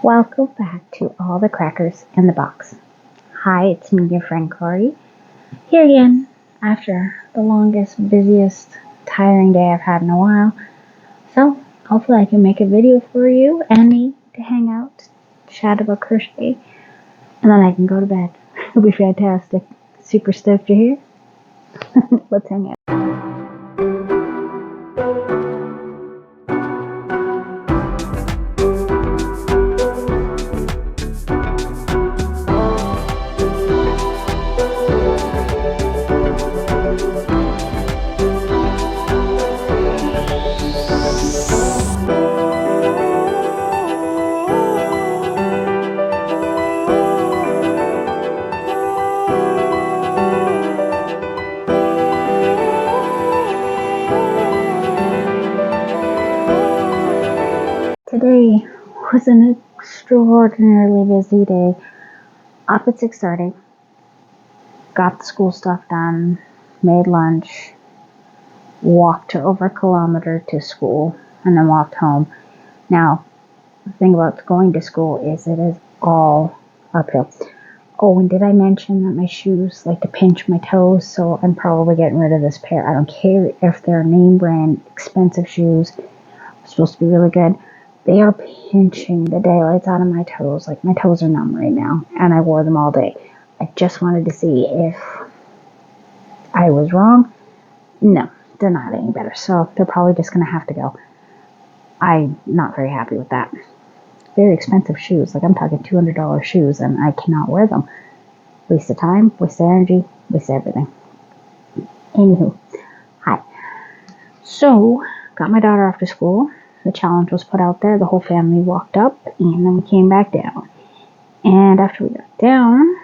Welcome back to All the Crackers in the Box. Hi, it's me, your friend Corey, here again after the longest, busiest, tiring day I've had in a while. So, hopefully I can make a video for you and me to hang out, chat about crochet, and then I can go to bed. It'll be fantastic. Super stoked you're here. Let's hang out. Today was an extraordinarily busy day. Up at 6:30, got the school stuff done, made lunch, walked over a kilometer to school, and then walked home. Now, the thing about going to school is it is all uphill. Oh, and did I mention that my shoes like to pinch my toes? So I'm probably getting rid of this pair. I don't care if they're name brand expensive shoes. They're supposed to be really good. They are pinching the daylights out of my toes. Like my toes are numb right now, and I wore them all day. I just wanted to see if I was wrong. No, they're not any better. So they're probably just going to have to go. I'm not very happy with that. Very expensive shoes. Like I'm talking $200 shoes, and I cannot wear them. Waste of time, waste of energy, waste of everything. Anywho, hi. So, got my daughter off to school. The challenge was put out there. The whole family walked up, and then we came back down. And after we got down,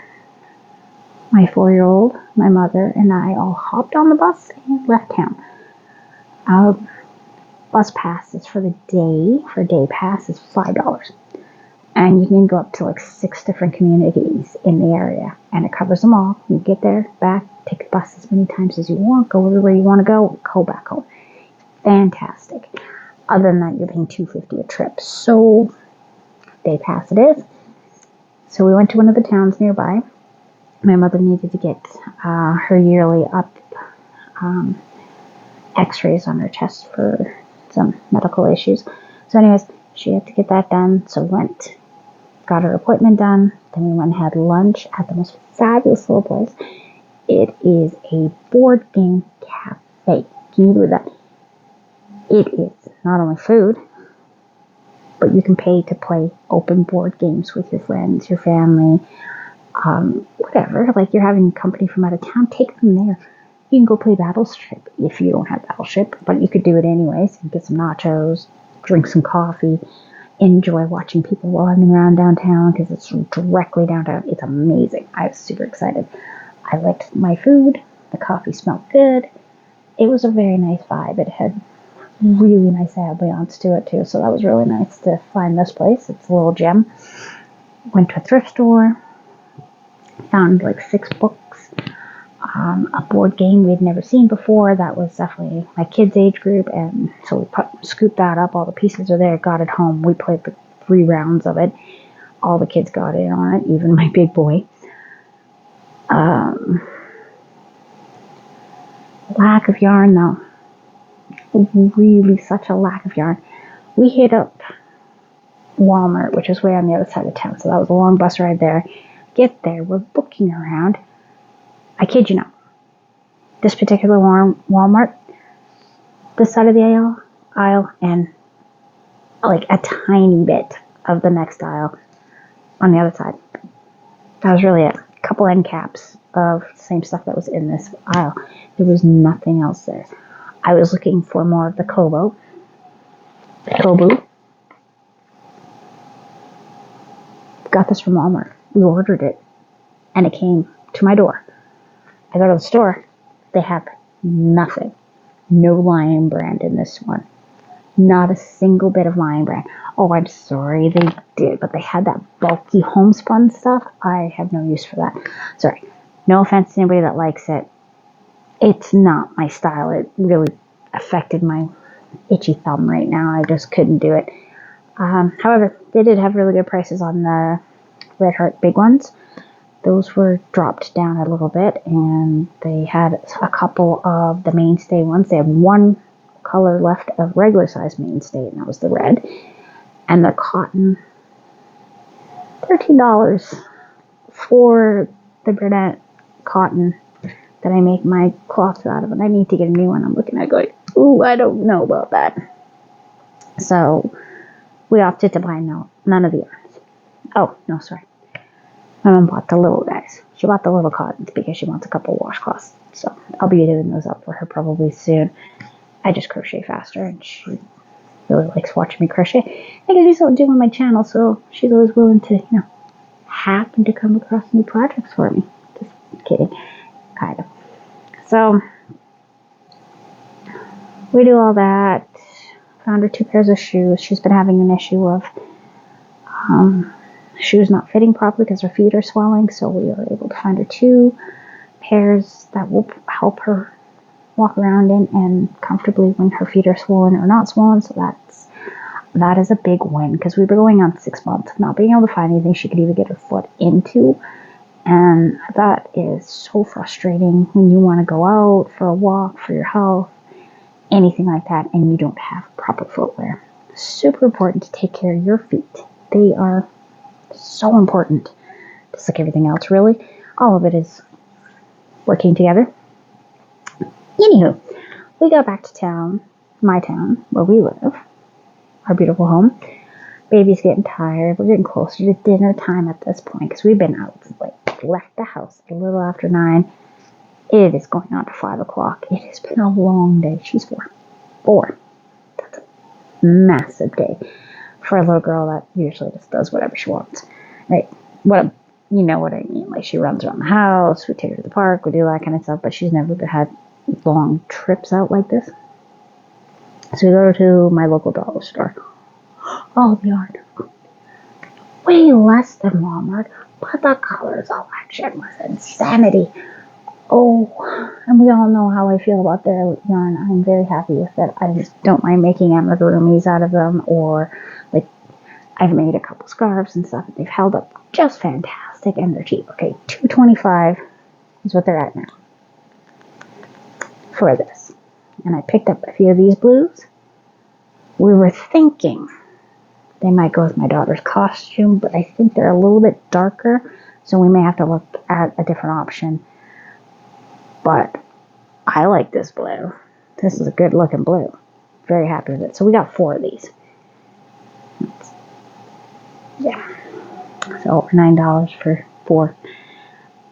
my 4-year-old, my mother, and I all hopped on the bus and left town. Bus passes for the day, for a day pass, is $5. And you can go up to like 6 different communities in the area, and it covers them all. You get there, back, take the bus as many times as you want, go everywhere you want to go back home. Fantastic. Other than that, you're paying $2.50 a trip. So, day pass it is. So we went to one of the towns nearby. My mother needed to get her yearly x-rays on her chest for some medical issues. So anyways, she had to get that done. So we went, got her appointment done. Then we went and had lunch at the most fabulous little place. It is a board game cafe. Can you believe that? It is not only food, but you can pay to play open board games with your friends, your family, whatever. Like you're having company from out of town, take them there. You can go play Battleship if you don't have Battleship, but you could do it anyways. You get some nachos, drink some coffee, enjoy watching people running around downtown because it's directly downtown. It's amazing. I was super excited. I liked my food. The coffee smelled good. It was a very nice vibe. It had really nice ambiance to it too, so that was really nice to find this place. It's a little gem. Went to a thrift store, found like 6 books, a board game we had never seen before that was definitely my kids' age group, and so we scooped that up. All the pieces are there, got it home. We played the 3 rounds of it. All the kids got in on it, even my big boy. Lack of yarn though. Really such a lack of yarn. We hit up Walmart, which is way on the other side of town, so that was a long bus ride there. Get there, we're booking around. I kid you not. This particular Walmart, this side of the aisle, and like a tiny bit of the next aisle on the other side. That was really it. A couple end caps of the same stuff that was in this aisle. There was nothing else there. I was looking for more of the Kobu. Got this from Walmart. We ordered it, and it came to my door. I go to the store. They have nothing. No Lion brand in this one. Not a single bit of Lion brand. Oh, I'm sorry, they did, but they had that bulky homespun stuff. I have no use for that. Sorry. No offense to anybody that likes it. It's not my style. It really affected my itchy thumb right now. I just couldn't do it. However, they did have really good prices on the Red Heart big ones. Those were dropped down a little bit, and they had a couple of the mainstay ones. They had one color left of regular size mainstay, and that was the red. And the cotton, $13 for the brunette cotton that I make my cloths out of, and I need to get a new one. I'm looking at it going, ooh, I don't know about that. So we opted to buy none of the yarns. Oh, no, sorry. My mom bought the little guys. She bought the little cottons because she wants a couple washcloths. So I'll be doing those up for her probably soon. I just crochet faster, and she really likes watching me crochet. I can do something on my channel, so she's always willing to, happen to come across new projects for me. Just kidding. Kind of. So we do all that. Found her 2 pairs of shoes. She's been having an issue of shoes not fitting properly because her feet are swelling. So we were able to find her 2 pairs that will help her walk around in and comfortably when her feet are swollen or not swollen. So that is a big win, because we were going on 6 months of not being able to find anything she could even get her foot into. And that is so frustrating when you want to go out for a walk, for your health, anything like that, and you don't have proper footwear. Super important to take care of your feet. They are so important. Just like everything else, really. All of it is working together. Anywho, we got back to town, my town, where we live, our beautiful home. Baby's getting tired. We're getting closer to dinner time at this point, because we've been out, left the house a little after 9. It is going on to 5 o'clock. It has been a long day. She's 4. 4. That's a massive day for a little girl that usually just does whatever she wants. Right? You know what I mean. Like, she runs around the house. We take her to the park. We do that kind of stuff. But she's never had long trips out like this. So we go to my local dollar store. Oh, the yard. Way less than Walmart. But the colors, all that shit was insanity. Oh, and we all know how I feel about their yarn. I'm very happy with it. I just don't mind making amigurumis out of them, or I've made a couple scarves and stuff, and they've held up just fantastic, and they're cheap. Okay, $2.25 is what they're at now for this. And I picked up a few of these blues. We were thinking they might go with my daughter's costume, but I think they're a little bit darker, so we may have to look at a different option. But I like this blue. This is a good looking blue. Very happy with it. So we got 4 of these. Yeah. So over $9 for 4.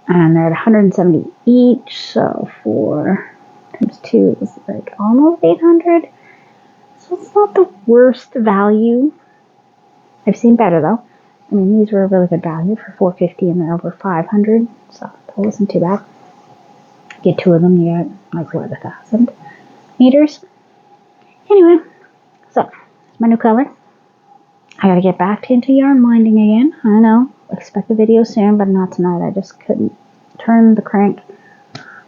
And they're at $170 each. So 4 times 2 is almost $800. So it's not the worst value. I've seen better though. I mean, these were a really good value for $450, and they're over $500. So that wasn't too bad. Get 2 of them, you get 1,000 meters. Anyway, so my new color. I gotta get back into yarn winding again. I know, expect a video soon, but not tonight. I just couldn't turn the crank.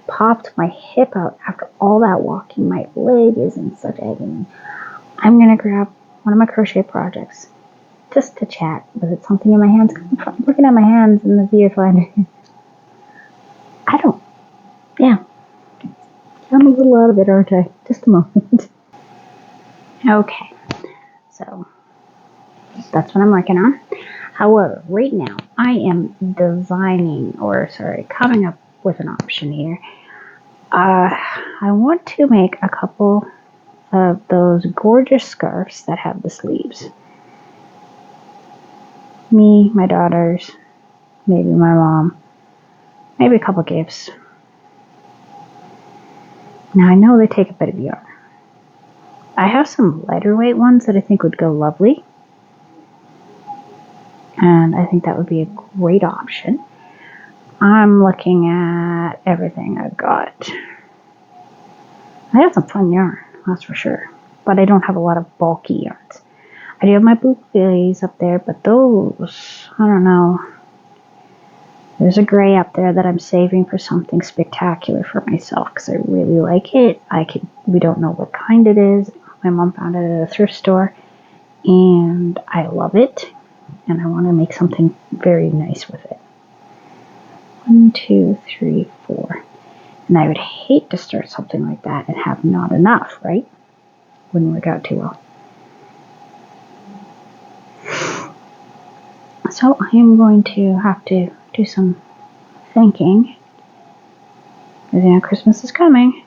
Popped my hip out after all that walking. My leg is in such agony. I'm gonna grab one of my crochet projects just to chat. Was it something in my hands? I'm looking at my hands in the viewfinder. Yeah. I'm a little out of it, aren't I? Just a moment. Okay. So, that's what I'm working on. However, right now, I am coming up with an option here. I want to make a couple of those gorgeous scarves that have the sleeves. Me, my daughters, maybe my mom, maybe a couple gifts. Now, I know they take a bit of yarn. I have some lighter weight ones that I think would go lovely. And I think that would be a great option. I'm looking at everything I've got. I have some fun yarn, that's for sure. But I don't have a lot of bulky yarns. I do have my boucles up there, but those, I don't know. There's a gray up there that I'm saving for something spectacular for myself because I really like it. We don't know what kind it is. My mom found it at a thrift store. and I love it, and I want to make something very nice with it. 1, 2, 3, 4. And I would hate to start something like that and have not enough, right? Wouldn't work out too well. So I am going to have to do some thinking, because Christmas is coming.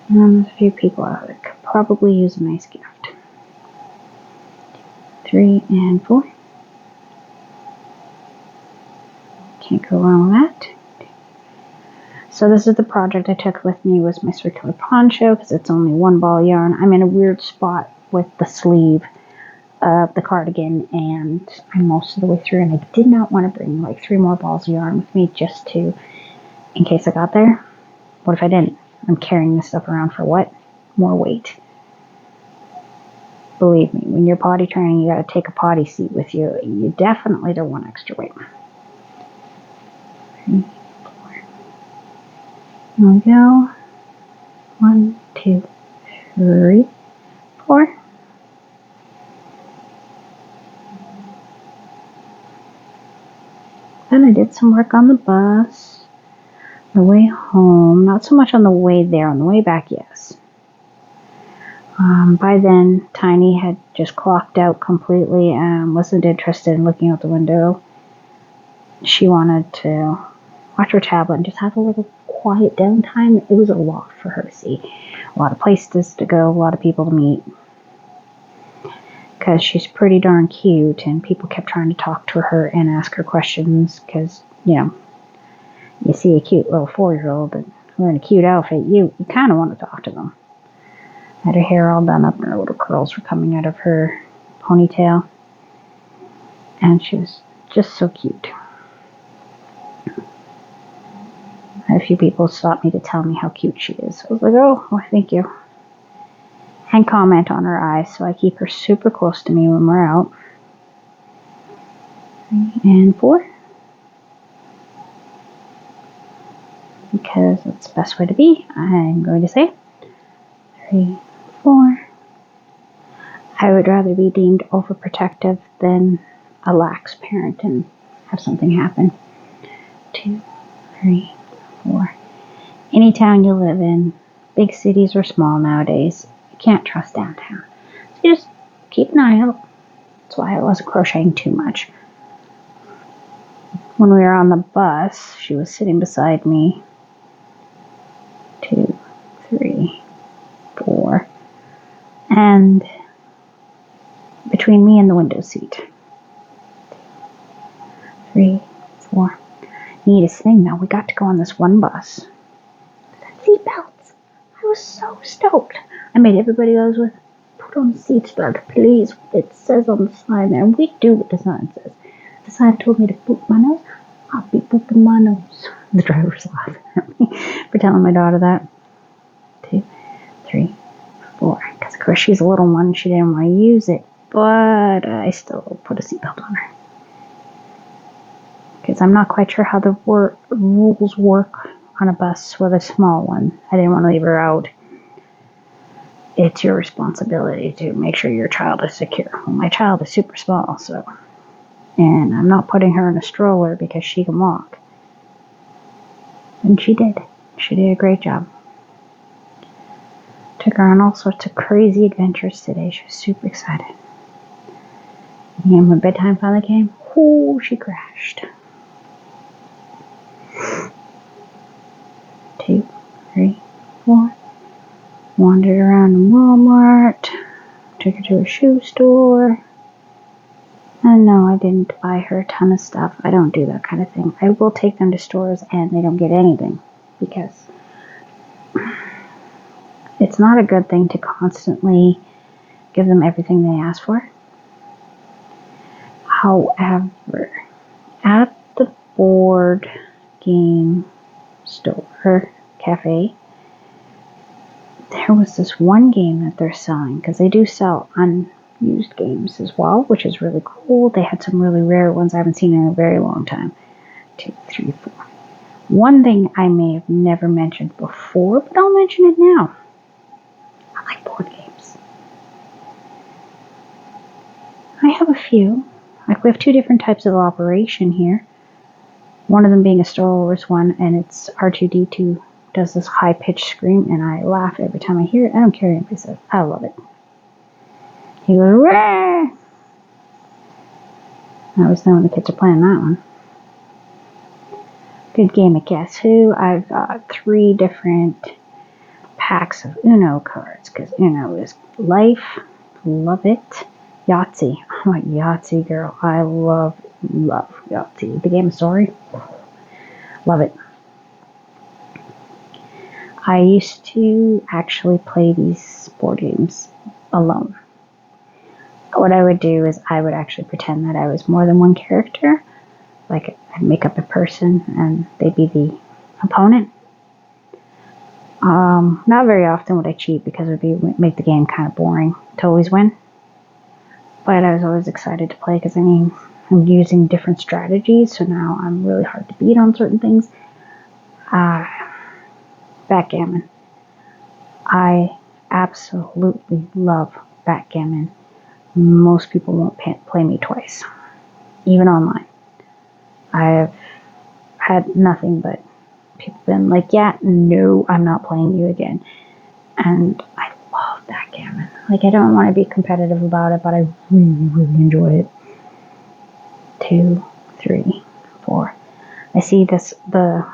And there's a few people out that could probably use a nice gift. 3 and 4. Can't go wrong with that. So this is the project I took with me, was my circular poncho, because it's only 1 ball yarn. I'm in a weird spot with the sleeve of the cardigan, and I'm most of the way through, and I did not want to bring like 3 more balls of yarn with me just to, in case I got there. What if I didn't? I'm carrying this stuff around for what? More weight. Believe me, when you're potty training, you got to take a potty seat with you. You definitely don't want extra weight. 3, 4. Here we go. 1, 2, 3, 4. Then I did some work on the bus. The way home, not so much on the way there. On the way back, yes. By then, Tiny had just clocked out completely and wasn't interested in looking out the window. She wanted to watch her tablet and just have a little quiet downtime. It was a lot for her to see. A lot of places to go, a lot of people to meet. Because she's pretty darn cute, and people kept trying to talk to her and ask her questions, because, you see a cute little 4-year-old and wearing a cute outfit, you kind of want to talk to them. Had her hair all done up and her little curls were coming out of her ponytail. And she was just so cute. I had a few people stop me to tell me how cute she is. I was like, oh, well, thank you. And comment on her eyes, so I keep her super close to me when we're out. 3 and 4. Because that's the best way to be, I'm going to say 3, 4. I would rather be deemed overprotective than a lax parent and have something happen. 2, 3, 4. Any town you live in, big cities or small nowadays, you can't trust downtown. So you just keep an eye out. That's why I wasn't crocheting too much. When we were on the bus, she was sitting beside me. 2, 3, 4. And between me and the window seat. 3, 4. Neatest thing though, we got to go on this one bus. Seatbelts. I was so stoked. I made everybody else with, put on the seatbelt, please. It says on the sign there, and we do what the sign says. The sign told me to boop my nose. I'll be booping my nose. The driver's laughing at me for telling my daughter that. 2, 3, 4. Because of course she's a little one, she didn't want to use it, but I still put a seatbelt on her. Because I'm not quite sure how the rules work on a bus with a small one. I didn't want to leave her out. It's your responsibility to make sure your child is secure. Well, my child is super small, so. And I'm not putting her in a stroller because she can walk. And she did. She did a great job. Took her on all sorts of crazy adventures today. She was super excited. And when bedtime finally came, she crashed. 2, 3, 4. Wandered around in Walmart. Took her to a shoe store. And no, I didn't buy her a ton of stuff. I don't do that kind of thing. I will take them to stores and they don't get anything. Because it's not a good thing to constantly give them everything they ask for. However, at the board game store, cafe, there was this one game that they're selling, because they do sell unused games as well, which is really cool. They had some really rare ones I haven't seen in a very long time. 2, 3, 4. One thing I may have never mentioned before, but I'll mention it now. I like board games. I have a few. Like we have two different types of operation here. One of them being a Star Wars one, and it's R2D2 does this high pitched scream, and I laugh every time I hear it. I don't care what anybody says. I love it. He goes, "Rah!" I always know when the kids are playing that one. Good game of Guess Who. I've got 3 different packs of Uno cards because Uno is life. Love it. Yahtzee. I'm a Yahtzee girl. I love Yahtzee. The game of story. Love it. I used to actually play these board games alone. What I would do is I would actually pretend that I was more than one character. Like I'd make up a person and they'd be the opponent. Not very often would I cheat because it would make the game kind of boring to always win. But I was always excited to play because I'm using different strategies, so now I'm really hard to beat on certain things. Backgammon. I absolutely love backgammon. Most people won't play me twice, even online. I've had nothing but people been like, yeah, no, I'm not playing you again. And I love backgammon. Like, I don't want to be competitive about it, but I really, really enjoy it. 2, 3, 4. I see the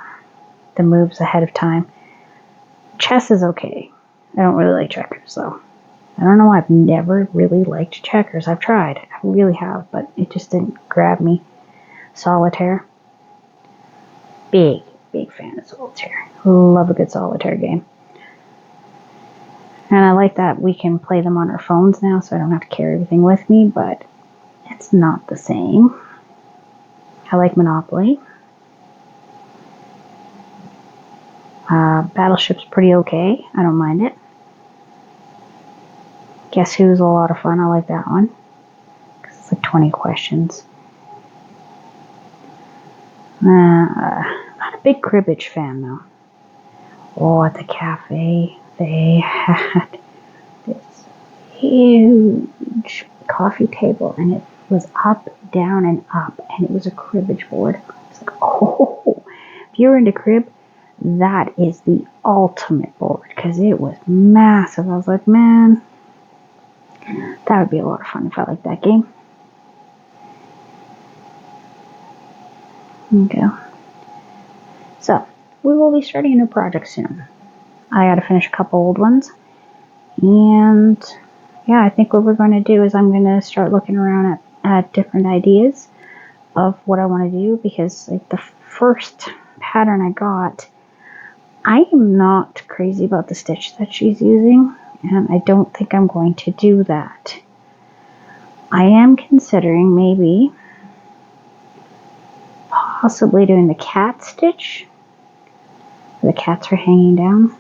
moves ahead of time. Chess is okay. I don't really like checkers, though. I don't know why I've never really liked checkers. I've tried. I really have, but it just didn't grab me. Solitaire. Big fan of solitaire. Love a good solitaire game. And I like that we can play them on our phones now, so I don't have to carry everything with me, but it's not the same. I like Monopoly. Battleship's pretty okay. I don't mind it. Guess Who's a lot of fun. I like that one. Because it's like 20 questions. Not a big cribbage fan, though. Oh, at the cafe, they had this huge coffee table, and it was up, down, and up, and it was a cribbage board. It's like, oh, if you're into crib, that is the ultimate board, because it was massive. I was like, man, that would be a lot of fun if I liked that game. Okay. So, we will be starting a new project soon. I gotta finish a couple old ones. And yeah, I think what we're going to do is I'm going to start looking around at different ideas of what I want to do, because like the first pattern I got, I am not crazy about the stitch that she's using, and I don't think I'm going to do that. I am considering maybe possibly doing the cat stitch. The cats are hanging down.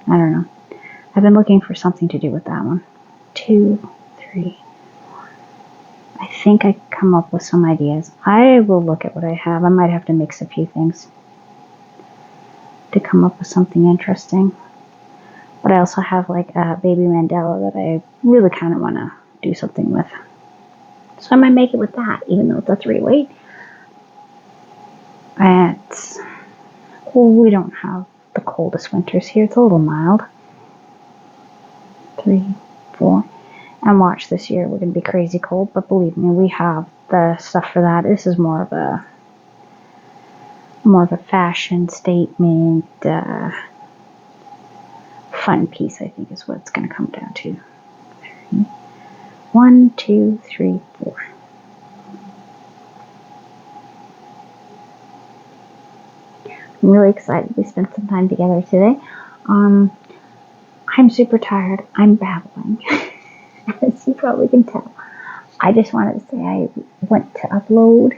I don't know. I've been looking for something to do with that one. 2, 3, 4. I think I can come up with some ideas. I will look at what I have. I might have to mix a few things to come up with something interesting. But I also have like a baby Mandela that I really kind of want to do something with. So I might make it with that, even though it's a 3-weight. We don't have the coldest winters here. It's a little mild. 3, 4. And watch, this year we're going to be crazy cold, but believe me, we have the stuff for that. This is more of a fashion statement, fun piece, I think is what it's going to come down to. 1, 2, 3, 4. I'm really excited we spent some time together today. I'm super tired. I'm babbling, as you probably can tell. I just wanted to say I went to upload,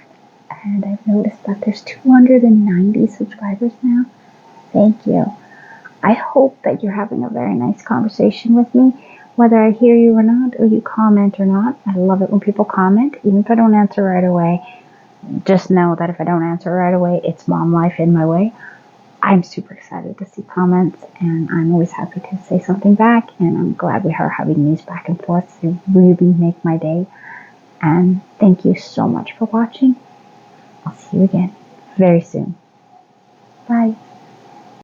and I've noticed that there's 290 subscribers now. Thank you. I hope that you're having a very nice conversation with me, whether I hear you or not, or you comment or not. I love it when people comment, even if I don't answer right away. Just know that if I don't answer right away, it's mom life in my way. I'm super excited to see comments, and I'm always happy to say something back, and I'm glad we are having these back and forth. They really make my day. And thank you so much for watching. I'll see you again very soon. Bye.